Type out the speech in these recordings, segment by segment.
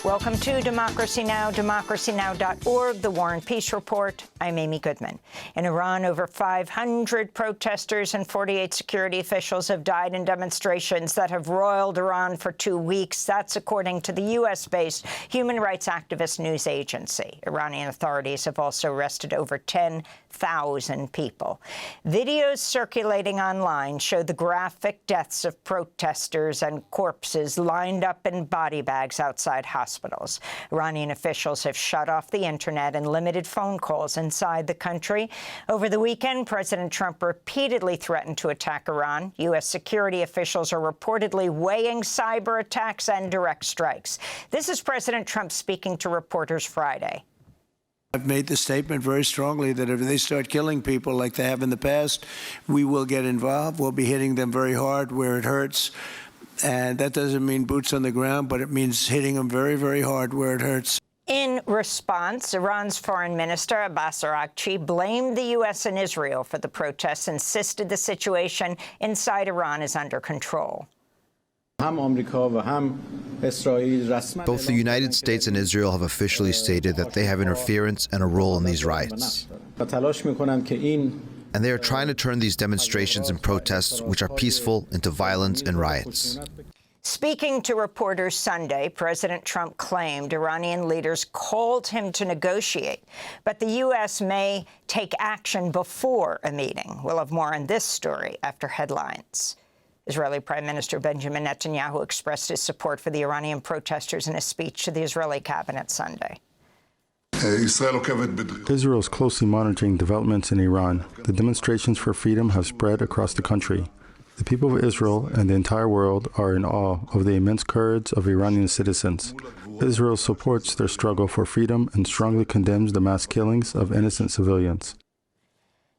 Welcome to Democracy Now!, democracynow.org, The War and Peace Report. I'm Amy Goodman. In Iran, over 500 protesters and 48 security officials have died in demonstrations that have roiled Iran for 2 weeks. That's according to the U.S.-based human rights activist news agency. Iranian authorities have also arrested over 10,000 people. Videos circulating online show the graphic deaths of protesters and corpses lined up in body bags outside hospitals. Iranian officials have shut off the internet and limited phone calls inside the country. Over the weekend, President Trump repeatedly threatened to attack Iran. U.S. security officials are reportedly weighing cyber attacks and direct strikes. This is President Trump speaking to reporters Friday. I've made the statement very strongly that if they start killing people like they have in the past, we will get involved. We'll be hitting them very hard where it hurts. And that doesn't mean boots on the ground, but it means hitting them very, very hard where it hurts. In response, Iran's foreign minister, Abbas Araghchi, blamed the U.S. and Israel for the protests, insisted the situation inside Iran is under control. Both the United States and Israel have officially stated that they have interference and a role in these riots. And they are trying to turn these demonstrations and protests, which are peaceful, into violence and riots. Speaking to reporters Sunday, President Trump claimed Iranian leaders called him to negotiate, but the U.S. may take action before a meeting. We'll have more on this story after headlines. Israeli Prime Minister Benjamin Netanyahu expressed his support for the Iranian protesters in a speech to the Israeli cabinet Sunday. Israel is closely monitoring developments in Iran. The demonstrations for freedom have spread across the country. The people of Israel and the entire world are in awe of the immense courage of Iranian citizens. Israel supports their struggle for freedom and strongly condemns the mass killings of innocent civilians.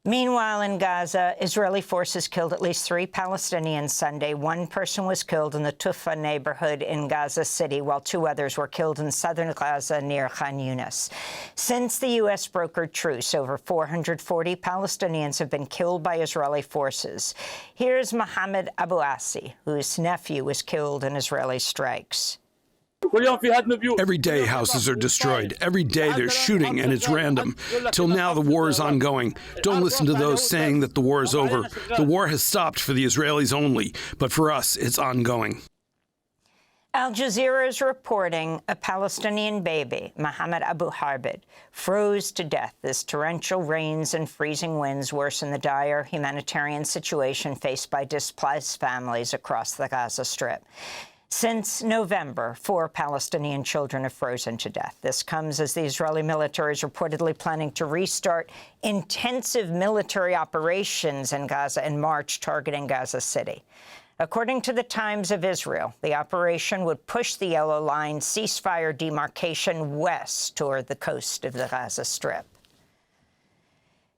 Meanwhile, in Gaza, Israeli forces killed at least 3 Palestinians Sunday. 1 person was killed in the Tufa neighborhood in Gaza City, while 2 others were killed in southern Gaza near Khan Yunis. Since the U.S. brokered truce, over 440 Palestinians have been killed by Israeli forces. Here's Mohammed Abu Assi, whose nephew was killed in Israeli strikes. Every day houses are destroyed. Every day there's shooting, and it's random. Till now, the war is ongoing. Don't listen to those saying that the war is over. The war has stopped for the Israelis only, but for us, it's ongoing. Al Jazeera is reporting a Palestinian baby, Mohammed Abu Harbid, froze to death as torrential rains and freezing winds worsen the dire humanitarian situation faced by displaced families across the Gaza Strip. Since November, 4 Palestinian children have frozen to death. This comes as the Israeli military is reportedly planning to restart intensive military operations in Gaza in March, targeting Gaza City. According to the Times of Israel, the operation would push the Yellow Line ceasefire demarcation west toward the coast of the Gaza Strip.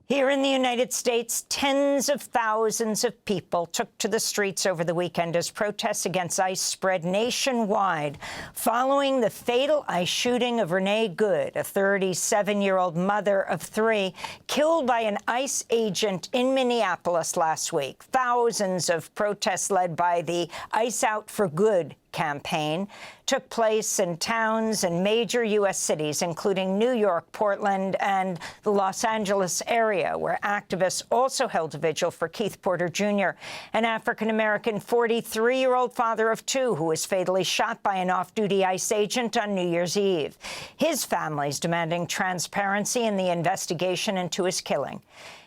Here in the United States, tens of thousands of people took to the streets over the weekend as protests against ICE spread nationwide following the fatal ICE shooting of Renee Good, a 37-year-old mother of 3, killed by an ICE agent in Minneapolis last week. Thousands of protests led by the ICE Out for Good campaign took place in towns and major U.S. cities, including New York, Portland, and the Los Angeles area, where activists also held a vigil for Keith Porter Jr., an African-American 43-year-old father of 2 who was fatally shot by an off-duty ICE agent on New Year's Eve. His family's demanding transparency in the investigation into his killing.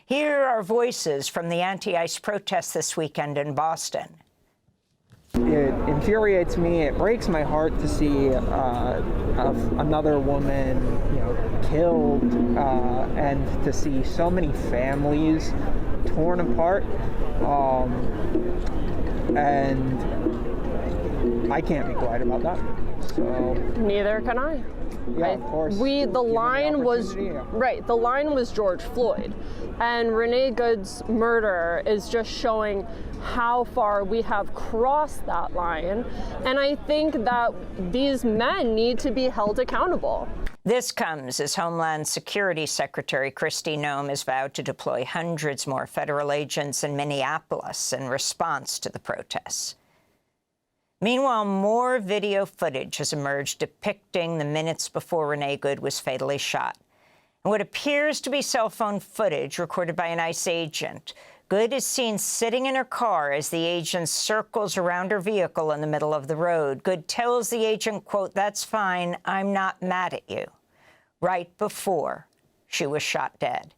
Here are voices from the anti-ICE protests this weekend in Boston. It infuriates me. It breaks my heart to see another woman, killed, and to see so many families torn apart. And I can't be quiet about that. So neither can I. Yeah, of course. The line was George Floyd, and Renee Good's murder is just showing how far we have crossed that line, and I think that these men need to be held accountable. This comes as Homeland Security Secretary Kristi Noem has vowed to deploy hundreds more federal agents in Minneapolis in response to the protests. Meanwhile, more video footage has emerged depicting the minutes before Renee Good was fatally shot. In what appears to be cell phone footage recorded by an ICE agent, Good is seen sitting in her car as the agent circles around her vehicle in the middle of the road. Good tells the agent, quote, "That's fine, I'm not mad at you," right before she was shot dead.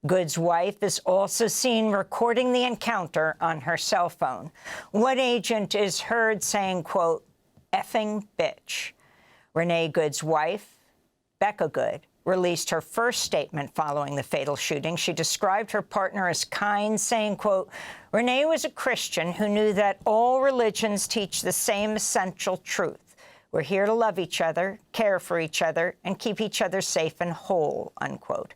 Good's wife is also seen recording the encounter on her cell phone. One agent is heard saying, quote, "effing bitch." Renee Good's wife, Becca Good, released her first statement following the fatal shooting. She described her partner as kind, saying, quote, "Renee was a Christian who knew that all religions teach the same essential truth. We're here to love each other, care for each other, and keep each other safe and whole," unquote.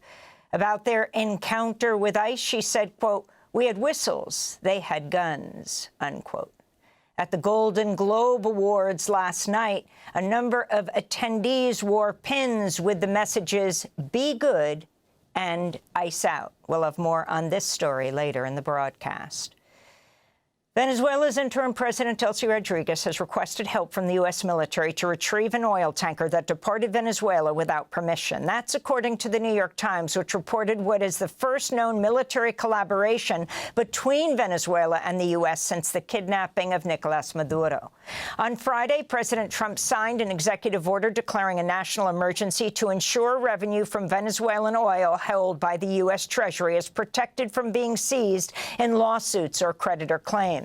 About their encounter with ICE, she said, quote, "We had whistles, they had guns," unquote. At the Golden Globe Awards last night, a number of attendees wore pins with the messages, "Be good" and "Ice out." We'll have more on this story later in the broadcast. Venezuela's interim president, Delcy Rodriguez, has requested help from the U.S. military to retrieve an oil tanker that departed Venezuela without permission. That's according to the New York Times, which reported what is the first known military collaboration between Venezuela and the U.S. since the kidnapping of Nicolas Maduro. On Friday, President Trump signed an executive order declaring a national emergency to ensure revenue from Venezuelan oil held by the U.S. Treasury is protected from being seized in lawsuits or creditor claims.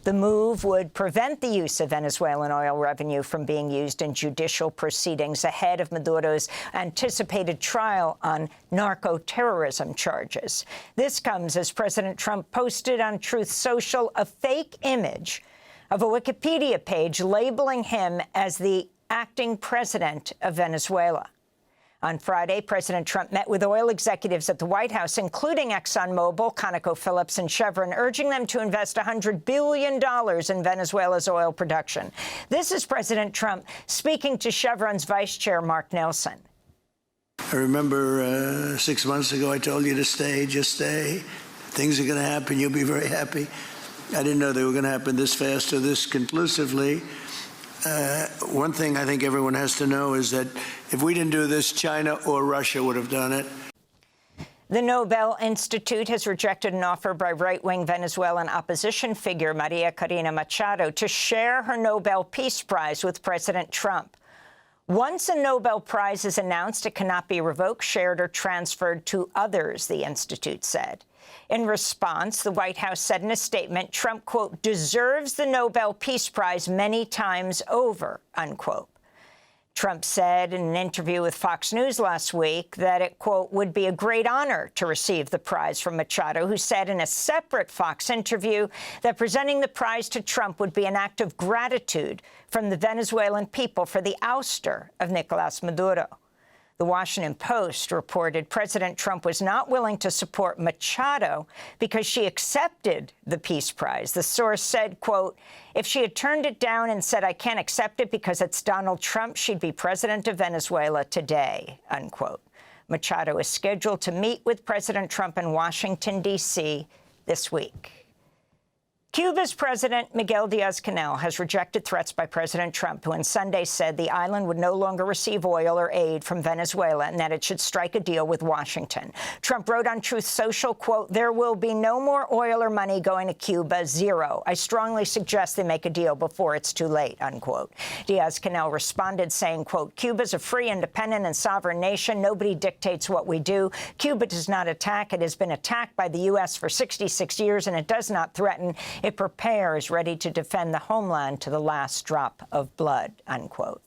The move would prevent the use of Venezuelan oil revenue from being used in judicial proceedings ahead of Maduro's anticipated trial on narco-terrorism charges. This comes as President Trump posted on Truth Social a fake image of a Wikipedia page labeling him as the acting president of Venezuela. On Friday, President Trump met with oil executives at the White House, including ExxonMobil, ConocoPhillips, and Chevron, urging them to invest $100 billion in Venezuela's oil production. This is President Trump speaking to Chevron's vice chair, Mark Nelson. I remember 6 months ago, I told you to stay, just stay. Things are going to happen. You'll be very happy. I didn't know they were going to happen this fast or this conclusively. One thing I think everyone has to know is that if we didn't do this, China or Russia would have done it. The Nobel Institute has rejected an offer by right-wing Venezuelan opposition figure Maria Corina Machado to share her Nobel Peace Prize with President Trump. Once a Nobel Prize is announced, it cannot be revoked, shared, or transferred to others, the Institute said. In response, the White House said in a statement, Trump, quote, "deserves the Nobel Peace Prize many times over," unquote. Trump said in an interview with Fox News last week that it, quote, "would be a great honor to receive the prize from Machado," who said in a separate Fox interview that presenting the prize to Trump would be an act of gratitude from the Venezuelan people for the ouster of Nicolas Maduro. The Washington Post reported President Trump was not willing to support Machado because she accepted the Peace Prize. The source said, quote, "if she had turned it down and said, I can't accept it because it's Donald Trump, she'd be president of Venezuela today," unquote. Machado is scheduled to meet with President Trump in Washington, D.C. this week. Cuba's President Miguel Diaz-Canel has rejected threats by President Trump, who on Sunday said the island would no longer receive oil or aid from Venezuela and that it should strike a deal with Washington. Trump wrote on Truth Social, quote, "there will be no more oil or money going to Cuba, zero. I strongly suggest they make a deal before it's too late," unquote. Diaz-Canel responded saying, quote, "Cuba's a free, independent, and sovereign nation. Nobody dictates what we do. Cuba does not attack. It has been attacked by the U.S. for 66 years, and it does not threaten. It prepares, ready to defend the homeland to the last drop of blood," unquote.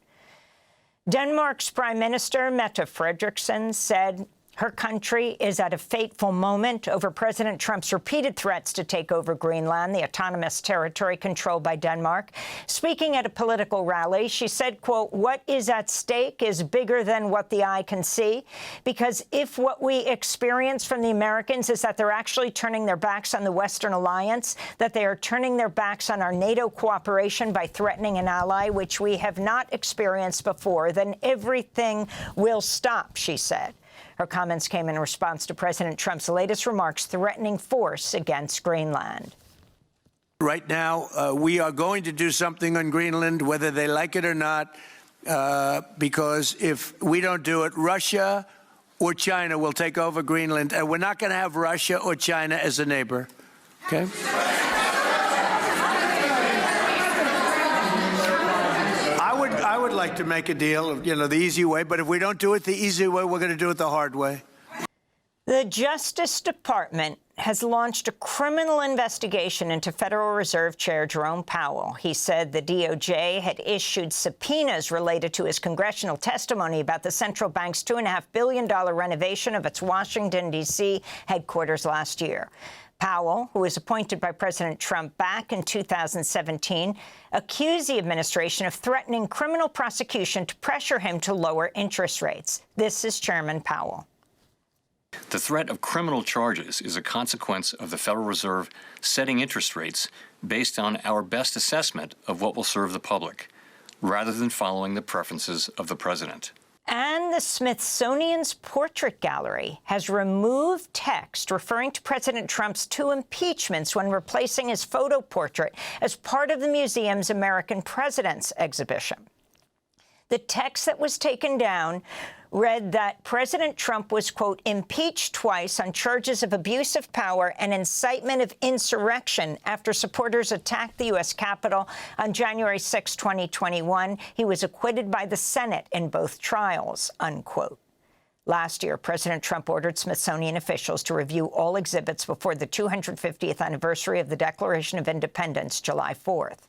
Denmark's Prime Minister, Mette Frederiksen, said her country is at a fateful moment over President Trump's repeated threats to take over Greenland, the autonomous territory controlled by Denmark. Speaking at a political rally, she said, quote, "what is at stake is bigger than what the eye can see, because if what we experience from the Americans is that they're actually turning their backs on the Western alliance, that they are turning their backs on our NATO cooperation by threatening an ally, which we have not experienced before, then everything will stop," she said. Her comments came in response to President Trump's latest remarks threatening force against Greenland. Right now, we are going to do something on Greenland, whether they like it or not, because if we don't do it, Russia or China will take over Greenland, and we're not going to have Russia or China as a neighbor. Okay? I would like to make a deal, the easy way, but if we don't do it the easy way, we're going to do it the hard way. The Justice Department has launched a criminal investigation into Federal Reserve Chair Jerome Powell. He said the DOJ had issued subpoenas related to his congressional testimony about the central bank's $2.5 billion renovation of its Washington, D.C. headquarters last year. Powell, who was appointed by President Trump back in 2017, accused the administration of threatening criminal prosecution to pressure him to lower interest rates. This is Chairman Powell. The threat of criminal charges is a consequence of the Federal Reserve setting interest rates based on our best assessment of what will serve the public, rather than following the preferences of the president. And the Smithsonian's Portrait Gallery has removed text referring to President Trump's 2 impeachments when replacing his photo portrait as part of the museum's American Presidents exhibition. The text that was taken down read that President Trump was, quote, impeached twice on charges of abuse of power and incitement of insurrection after supporters attacked the U.S. Capitol on January 6, 2021. He was acquitted by the Senate in both trials, unquote. Last year, President Trump ordered Smithsonian officials to review all exhibits before the 250th anniversary of the Declaration of Independence, July 4th.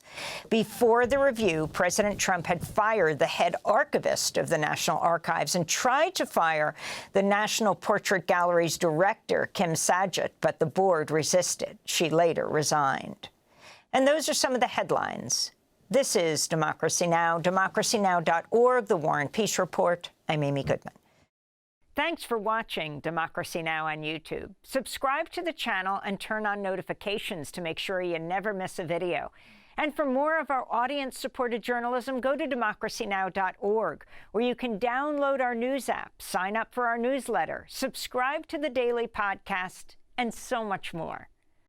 Before the review, President Trump had fired the head archivist of the National Archives and tried to fire the National Portrait Gallery's director, Kim Saget, but the board resisted. She later resigned. And those are some of the headlines. This is Democracy Now!, democracynow.org, The War and Peace Report. I'm Amy Goodman. Thanks for watching Democracy Now! On YouTube. Subscribe to the channel and turn on notifications to make sure you never miss a video. And for more of our audience-supported journalism, go to democracynow.org, where you can download our news app, sign up for our newsletter, subscribe to the daily podcast, and so much more.